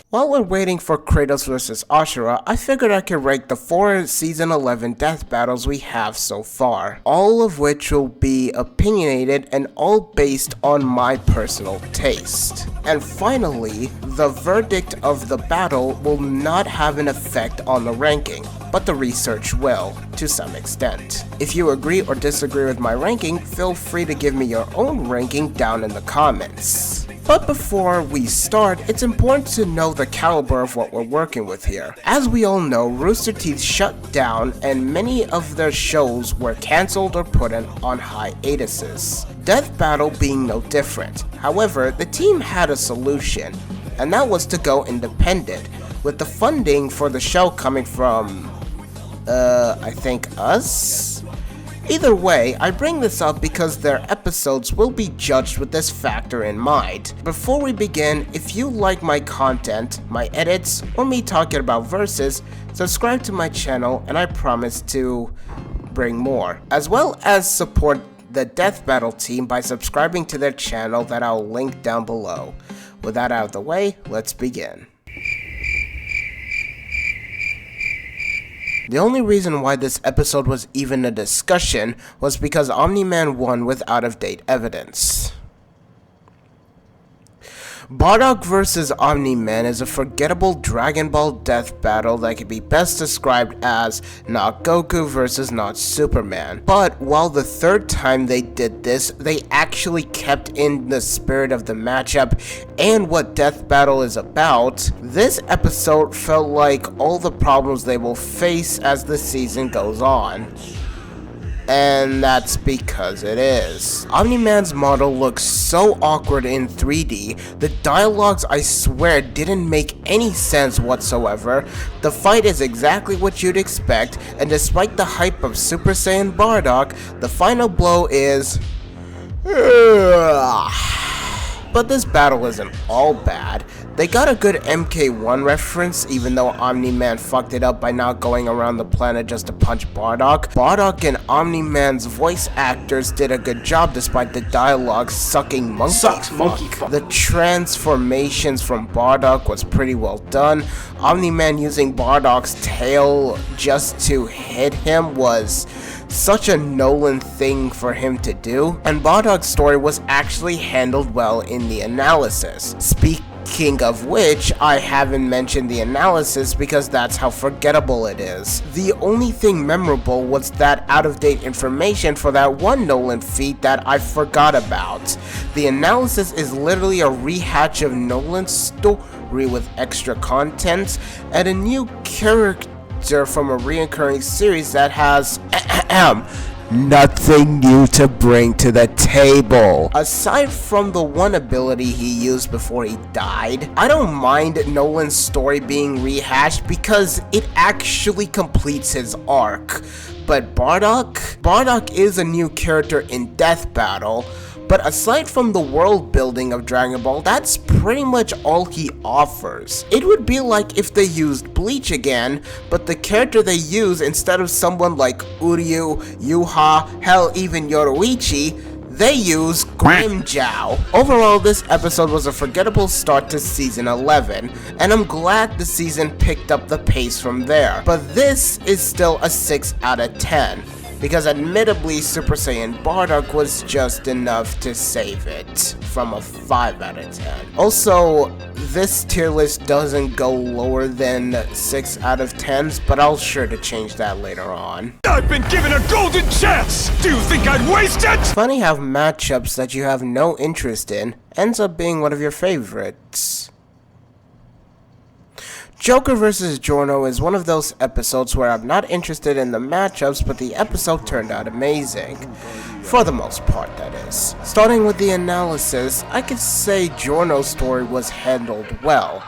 While we're waiting for Kratos vs. Ashura, I figured I could rank the 4 Season 11 death battles we have so far, all of which will be opinionated and all based on my personal taste. And finally, the verdict of the battle will not have an effect on the ranking, but the research will, to some extent. If you agree or disagree with my ranking, feel free to give me your own ranking down in the comments. But before we start, it's important to know the caliber of what we're working with here. As we all know, Rooster Teeth shut down and many of their shows were cancelled or put on hiatuses. Death Battle being no different. However, the team had a solution, and that was to go independent, with the funding for the show coming from, I think us? Either way, I bring this up because their episodes will be judged with this factor in mind. Before we begin, if you like my content, my edits, or me talking about verses, subscribe to my channel and I promise to bring more. As well as support the Death Battle team by subscribing to their channel that I'll link down below. With that out of the way, let's begin. The only reason why this episode was even a discussion was because Omni Man won with out-of-date evidence. Bardock vs. Omni Man is a forgettable Dragon Ball death battle that can be best described as not Goku vs. not Superman. But while the third time they did this, they actually kept in the spirit of the matchup and what death battle is about, this episode felt like all the problems they will face as the season goes on. And that's because it is. Omni-Man's model looks so awkward in 3D, the dialogues I swear didn't make any sense whatsoever, the fight is exactly what you'd expect, and despite the hype of Super Saiyan Bardock, the final blow is... But this battle isn't all bad. They got a good MK1 reference, even though Omni-Man fucked it up by not going around the planet just to punch Bardock. Bardock and Omni-Man's voice actors did a good job despite the dialogue sucking monkey fuck. The transformations from Bardock was pretty well done. Omni-Man using Bardock's tail just to hit him was such a Nolan thing for him to do, and Bardock's story was actually handled well in the analysis. Speaking of which, I haven't mentioned the analysis because that's how forgettable it is. The only thing memorable was that out-of-date information for that one Nolan feat that I forgot about. The analysis is literally a rehash of Nolan's story with extra content and a new character from a reoccurring series that has nothing new to bring to the table. Aside from the one ability he used before he died, I don't mind Nolan's story being rehashed because it actually completes his arc. But Bardock is a new character in Death Battle, but aside from the world building of Dragon Ball, that's pretty much all he offers. It would be like if they used Bleach again, but the character they use, instead of someone like Uryu, Yuha, hell even Yoruichi, they use Grimmjow. Overall, this episode was a forgettable start to Season 11, and I'm glad the season picked up the pace from there. But this is still a 6 out of 10. Because admittedly, Super Saiyan Bardock was just enough to save it from a 5 out of 10. Also, this tier list doesn't go lower than 6 out of 10s, but I'll sure to change that later on. I've been given a golden chance! Do you think I'd waste it? Funny how matchups that you have no interest in ends up being one of your favorites. Joker vs. Giorno is one of those episodes where I'm not interested in the matchups, but the episode turned out amazing. For the most part, that is. Starting with the analysis, I could say Giorno's story was handled well.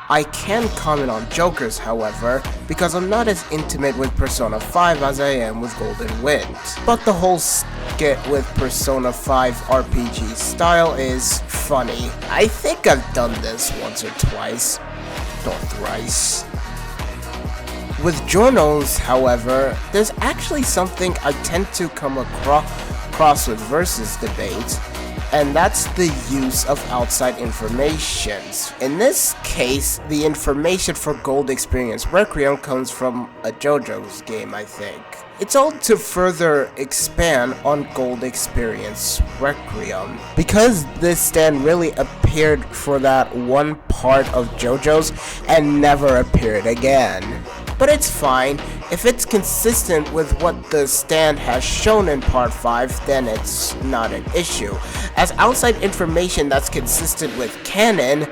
I can comment on Joker's, however, because I'm not as intimate with Persona 5 as I am with Golden Wind. But the whole skit with Persona 5 RPG style is funny. I think I've done this once or twice. or thrice. With Giorno's, however, there's actually something I tend to come across with versus debates, and that's the use of outside information. In this case, the information for Gold Experience Requiem comes from a JoJo's game, I think. It's all to further expand on Gold Experience Requiem, because this stand really appeared for that one part of JoJo's and never appeared again. But it's fine. If it's consistent with what the stand has shown in part 5, then it's not an issue, as outside information that's consistent with canon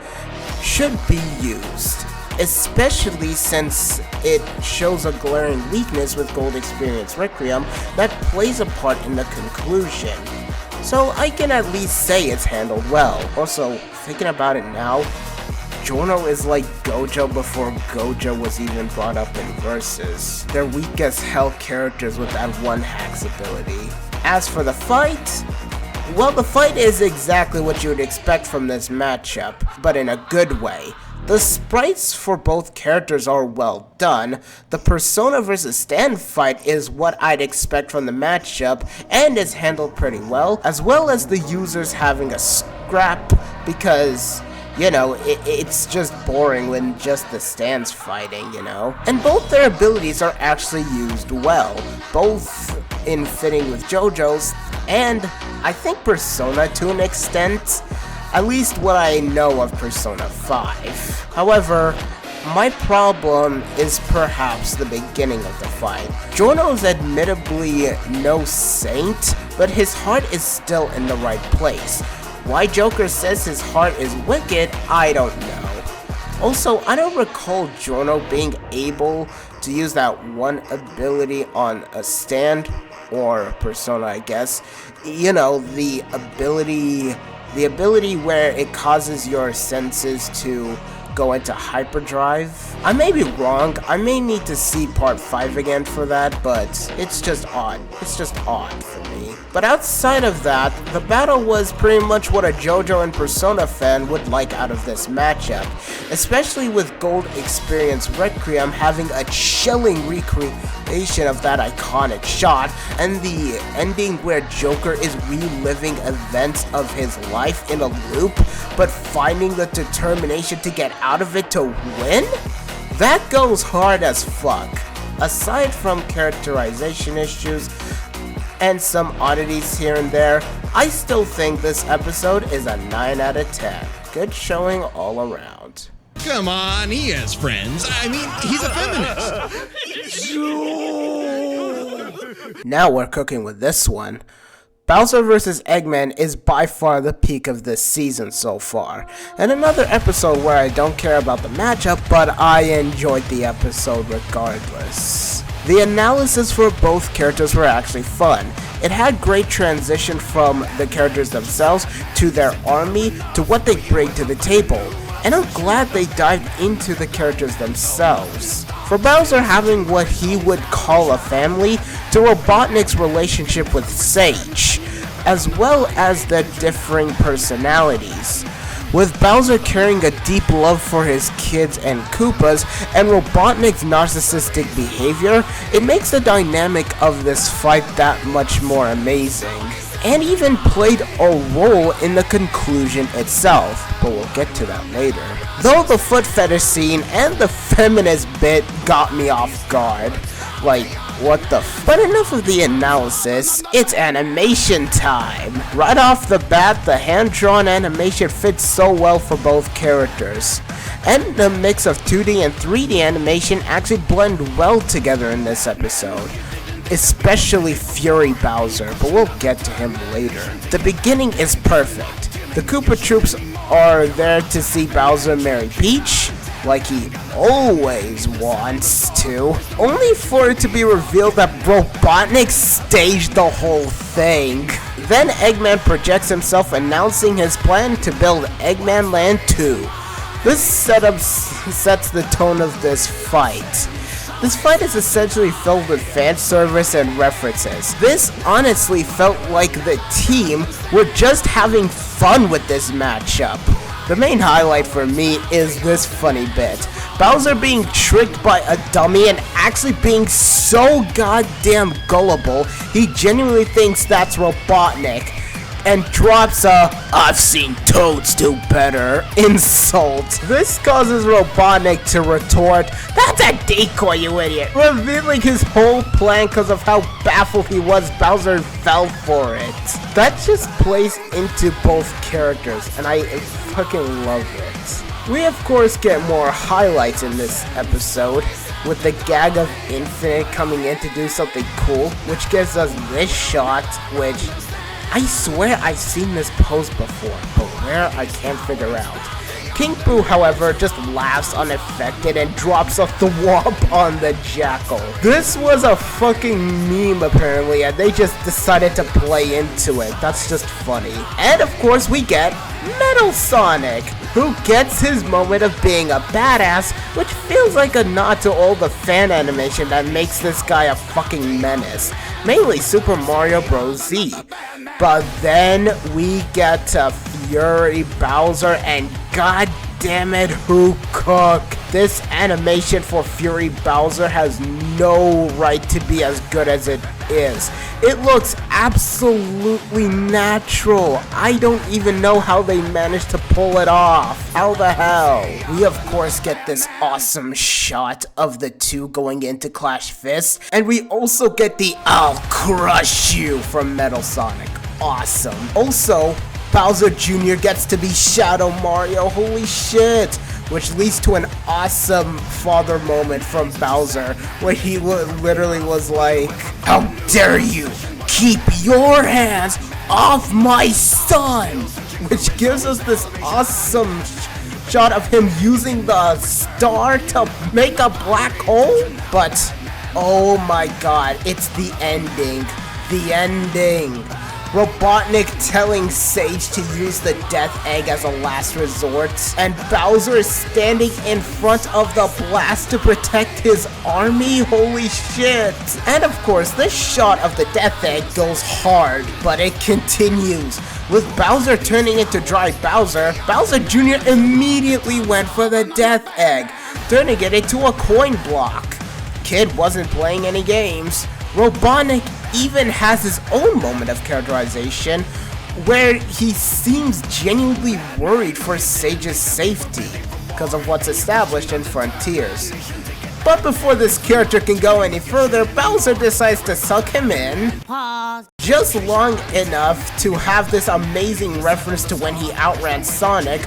should be used, especially since it shows a glaring weakness with Gold Experience Requiem that plays a part in the conclusion. So I can at least say it's handled well. Also, thinking about it now, Giorno is like Gojo before Gojo was even brought up in Versus. They're weak as hell characters with that one hacks ability. As for the fight, well, the fight is exactly what you would expect from this matchup, but in a good way. The sprites for both characters are well done. The Persona vs. Stand fight is what I'd expect from the matchup and is handled pretty well as the users having a scrap because, you know, it's just boring when just the stands fighting, you know? And both their abilities are actually used well, both in fitting with JoJo's and I think Persona to an extent, at least what I know of Persona 5. However, my problem is perhaps the beginning of the fight. Giorno's admittedly no saint, but his heart is still in the right place. Why Joker says his heart is wicked, I don't know. Also, I don't recall Giorno being able to use that one ability on a stand, or Persona I guess. You know, the ability where it causes your senses to go into hyperdrive. I may be wrong, I may need to see part 5 again for that, but it's just odd. It's just odd for me. But outside of that, the battle was pretty much what a JoJo and Persona fan would like out of this matchup, especially with Gold Experience Requiem having a chilling recreation of that iconic shot, and the ending where Joker is reliving events of his life in a loop, but finding the determination to get out of it to win? That goes hard as fuck. Aside from characterization issues and some oddities here and there, I still think this episode is a 9 out of 10. Good showing all around. Come on, he has friends. I mean, he's a feminist. Now we're cooking with this one. Bowser vs. Eggman is by far the peak of this season so far, and another episode where I don't care about the matchup, but I enjoyed the episode regardless. The analysis for both characters were actually fun. It had great transition from the characters themselves to their army to what they bring to the table, and I'm glad they dived into the characters themselves. For Bowser having what he would call a family, to Robotnik's relationship with Sage, as well as their differing personalities. With Bowser carrying a deep love for his kids and Koopas, and Robotnik's narcissistic behavior, it makes the dynamic of this fight that much more amazing. And even played a role in the conclusion itself, but we'll get to that later. Though the foot fetish scene and the feminist bit got me off guard. Like, what the But enough of the analysis, it's animation time! Right off the bat, the hand-drawn animation fits so well for both characters. And the mix of 2D and 3D animation actually blend well together in this episode. Especially Fury Bowser, but we'll get to him later. The beginning is perfect. The Koopa troops are there to see Bowser marry Peach, like he always wants to, only for it to be revealed that Robotnik staged the whole thing. Then Eggman projects himself announcing his plan to build Eggman Land 2. This setup sets the tone of this fight. This fight is essentially filled with fan service and references. This honestly felt like the team were just having fun with this matchup. The main highlight for me is this funny bit. Bowser being tricked by a dummy and actually being so goddamn gullible, he genuinely thinks that's Robotnik and drops a "I've seen Toads do better" insult. This causes Robotnik to retort, "That's a decoy, you idiot," revealing his whole plan because of how baffled he was Bowser fell for it. That just plays into both characters, and I fucking love it. We of course get more highlights in this episode, with the gag of Infinite coming in to do something cool, which gives us this shot, which I swear I've seen this pose before, but where I can't figure out. King Boo, however, just laughs unaffected and drops a thwomp on the Jackal. This was a fucking meme apparently, and they just decided to play into it. That's just funny. And of course we get Metal Sonic, who gets his moment of being a badass, which feels like a nod to all the fan animation that makes this guy a fucking menace. Mainly Super Mario Bros. Z. But then we get to Fury Bowser, and god damn it, who cooked? This animation for Fury Bowser has no right to be as good as it is. It looks absolutely natural. I don't even know how they managed to pull it off. How the hell? We of course get this awesome shot of the two going into Clash Fists, and we also get the "I'll crush you" from Metal Sonic. Awesome. Also, Bowser Jr. gets to be Shadow Mario, holy shit! Which leads to an awesome father moment from Bowser, where he literally was like, "How dare you keep your hands off my son!" Which gives us this awesome shot of him using the star to make a black hole. But, oh my god, it's the ending. The ending. Robotnik telling Sage to use the Death Egg as a last resort, and Bowser is standing in front of the blast to protect his army, holy shit! And of course, this shot of the Death Egg goes hard, but it continues. With Bowser turning into Dry Bowser, Bowser Jr. immediately went for the Death Egg, turning it into a coin block. Kid wasn't playing any games. Robotnik even has his own moment of characterization where he seems genuinely worried for Sage's safety because of what's established in Frontiers. But before this character can go any further, Bowser decides to suck him in. Pause. Just long enough to have this amazing reference to when he outran Sonic,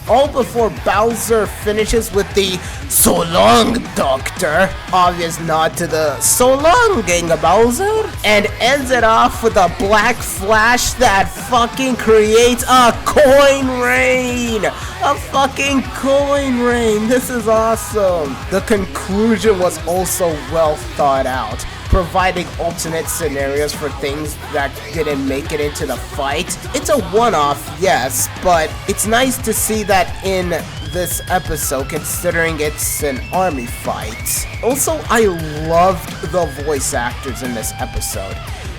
all before Bowser finishes with the "So long, Doctor," obvious nod to the "So long, Gang of Bowser," and ends it off with a black flash that fucking creates a coin rain! A fucking coin rain! This is awesome! The conclusion was also well thought out, providing alternate scenarios for things that didn't make it into the fight. It's a one-off, yes, but it's nice to see that in this episode, considering it's an army fight. Also, I loved the voice actors in this episode.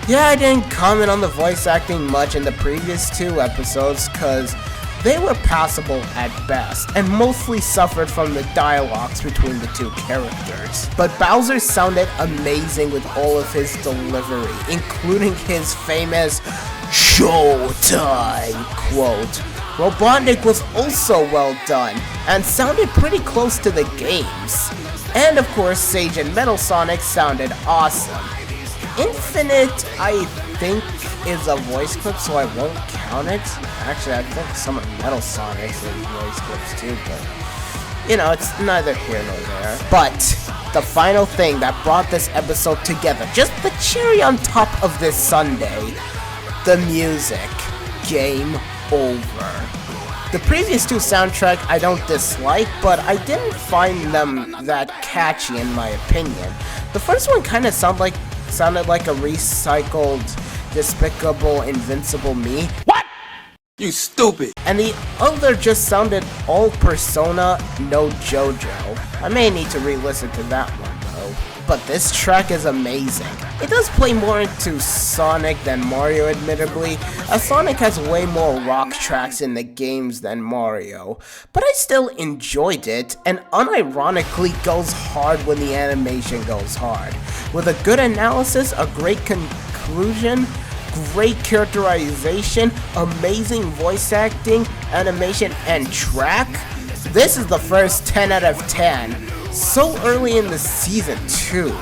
Yeah, I didn't comment on the voice acting much in the previous two episodes, cause they were passable at best, and mostly suffered from the dialogues between the two characters. But Bowser sounded amazing with all of his delivery, including his famous "Showtime" quote. Robotnik was also well done, and sounded pretty close to the games. And of course, Sage and Metal Sonic sounded awesome. Infinite, I think, is a voice clip, so I won't count it. Actually, I think some of Metal Sonic's is voice clips too, but you know, it's neither here nor there. But the final thing that brought this episode together, just the cherry on top of this Sunday, the music. Game over. The previous two soundtracks I don't dislike, but I didn't find them that catchy in my opinion. The first one kind of sounded like a recycled Despicable Invincible Me. What? You stupid. And the other just sounded all Persona, no JoJo. I may need to re-listen to that one though. but this track is amazing. It does play more into Sonic than Mario, admittedly, as Sonic has way more rock tracks in the games than Mario, but I still enjoyed it, and unironically goes hard when the animation goes hard. With a good analysis, a great conclusion, great characterization, amazing voice acting, animation, and track, this is the first 10 out of 10. So early in the season, too.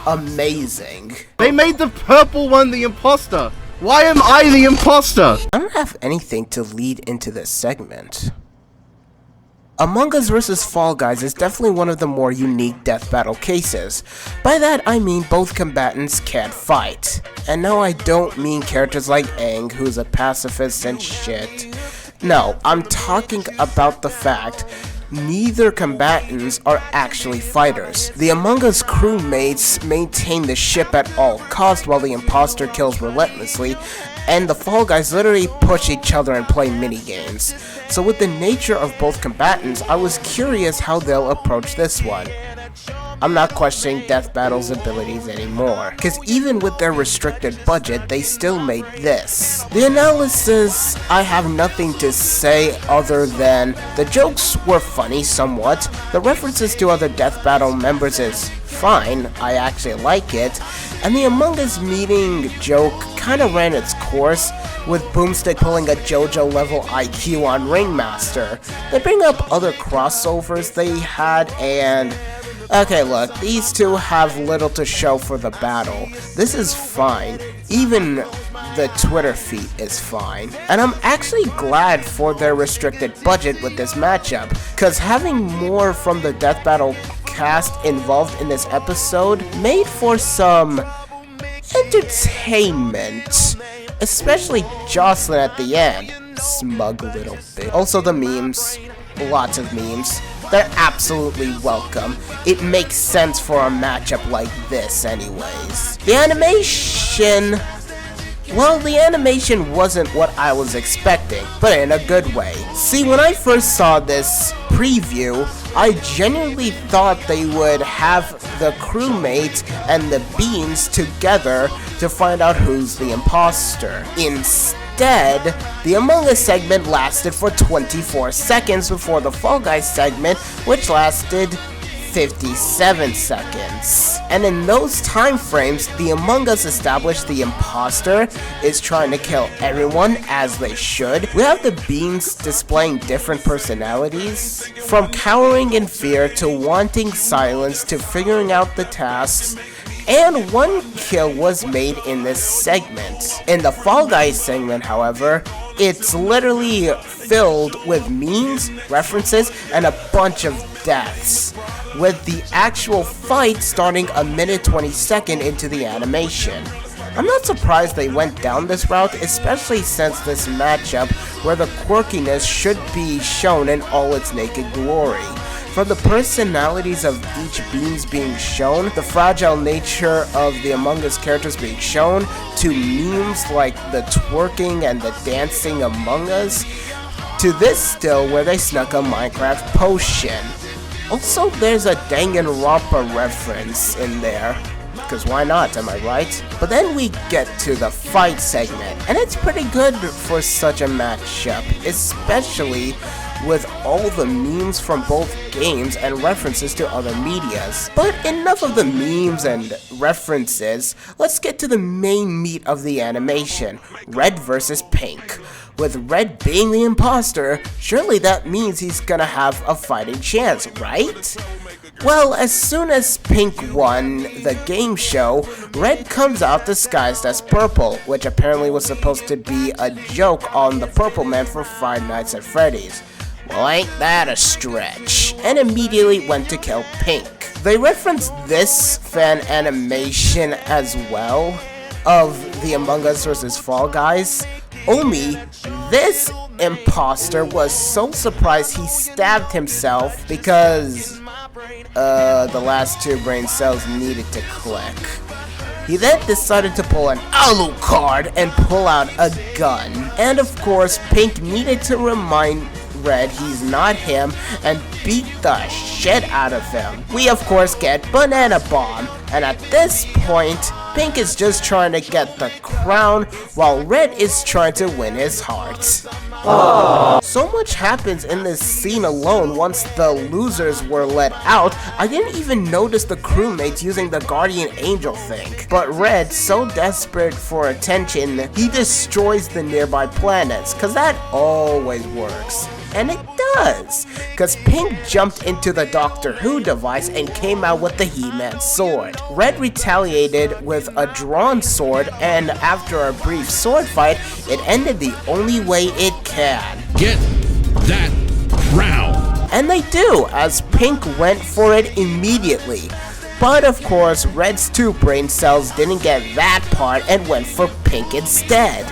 Amazing. They made the purple one the imposter. Why am I the imposter? I don't have anything to lead into this segment. Among Us vs Fall Guys is definitely one of the more unique death battle cases. By that I mean both combatants can't fight. And no, I don't mean characters like Aang, who's a pacifist and shit. No, I'm talking about the fact neither combatants are actually fighters. The Among Us crewmates maintain the ship at all costs while the imposter kills relentlessly, and the Fall Guys literally push each other and play minigames. So with the nature of both combatants, I was curious how they'll approach this one. I'm not questioning Death Battle's abilities anymore, cause even with their restricted budget, they still made this. The analysis, I have nothing to say other than the jokes were funny somewhat, the references to other Death Battle members is fine, I actually like it, and the Among Us meeting joke kinda ran its course, with Boomstick pulling a JoJo level IQ on Ringmaster. They bring up other crossovers they had, and okay, look, these two have little to show for the battle. This is fine. Even the Twitter feed is fine. And I'm actually glad for their restricted budget with this matchup, cause having more from the Death Battle cast involved in this episode made for some entertainment. Especially Jocelyn at the end. Smug little bitch. Also the memes. Lots of memes. They're absolutely welcome. It makes sense for a matchup like this anyways. The animation... well, the animation wasn't what I was expecting, but in a good way. See, when I first saw this preview, I genuinely thought they would have the crewmates and the beans together to find out who's the imposter. Instead, the Among Us segment lasted for 24 seconds before the Fall Guys segment, which lasted 57 seconds. And in those time frames, the Among Us established the imposter is trying to kill everyone as they should. We have the beans displaying different personalities, from cowering in fear to wanting silence to figuring out the tasks, and one kill was made in this segment. In the Fall Guys segment, however, it's literally filled with memes, references, and a bunch of deaths, with the actual fight starting a minute 22nd into the animation. I'm not surprised they went down this route, especially since this matchup where the quirkiness should be shown in all its naked glory. From the personalities of each beings being shown, the fragile nature of the Among Us characters being shown, to memes like the twerking and the dancing Among Us, to this still where they snuck a Minecraft potion. Also, there's a Danganronpa reference in there, because why not, am I right? But then we get to the fight segment, and it's pretty good for such a matchup, especially with all the memes from both games and references to other medias. But enough of the memes and references, let's get to the main meat of the animation, Red versus Pink. With Red being the imposter, surely that means he's gonna have a fighting chance, right? Well, as soon as Pink won the game show, Red comes out disguised as Purple, which apparently was supposed to be a joke on the Purple Man for Five Nights at Freddy's. Well, ain't that a stretch? And immediately went to kill Pink. They referenced this fan animation as well, of the Among Us vs Fall Guys, only this imposter was so surprised he stabbed himself because the last two brain cells needed to click. He then decided to pull an Alucard and pull out a gun. And of course, Pink needed to remind Red he's not him and beat the shit out of him. We of course get Banana Bomb, and at this point, Pink is just trying to get the crown while Red is trying to win his heart. So much happens in this scene alone. Once the losers were let out, I didn't even notice the crewmates using the Guardian Angel thing. But Red, so desperate for attention, he destroys the nearby planets, cause that always works. And it does, cause Pink jumped into the Doctor Who device and came out with the He-Man sword. Red retaliated with a drawn sword, and after a brief sword fight, it ended the only way it can. Get that crown. And they do, as Pink went for it immediately. But of course, Red's 2 brain cells didn't get that part and went for Pink instead,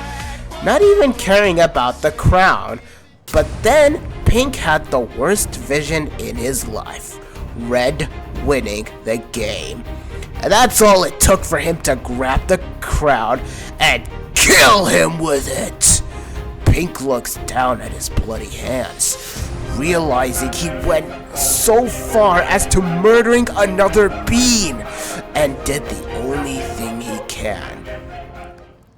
not even caring about the crown. But then, Pink had the worst vision in his life. Red winning the game. And that's all it took for him to grab the crown and kill him with it. Pink looks down at his bloody hands, realizing he went so far as to murdering another being, and did the only thing he can.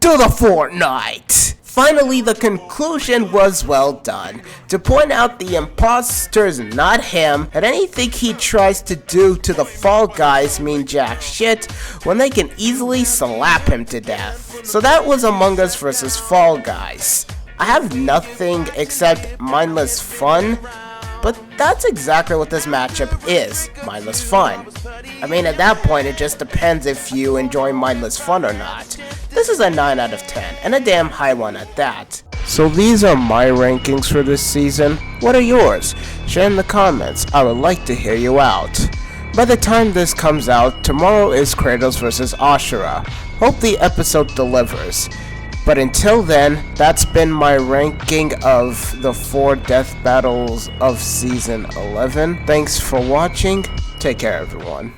To the Fortnite! Finally, the conclusion was well done, to point out the imposter's not him, and anything he tries to do to the Fall Guys mean jack shit, when they can easily slap him to death. So that was Among Us vs Fall Guys. I have nothing except mindless fun, but that's exactly what this matchup is, mindless fun. I mean, at that point, it just depends if you enjoy mindless fun or not. This is a 9 out of 10, and a damn high one at that. So these are my rankings for this season. What are yours? Share in the comments, I would like to hear you out. By the time this comes out, tomorrow is Kratos vs Ashura. Hope the episode delivers. But until then, that's been my ranking of the 4 death battles of Season 11. Thanks for watching. Take care, everyone.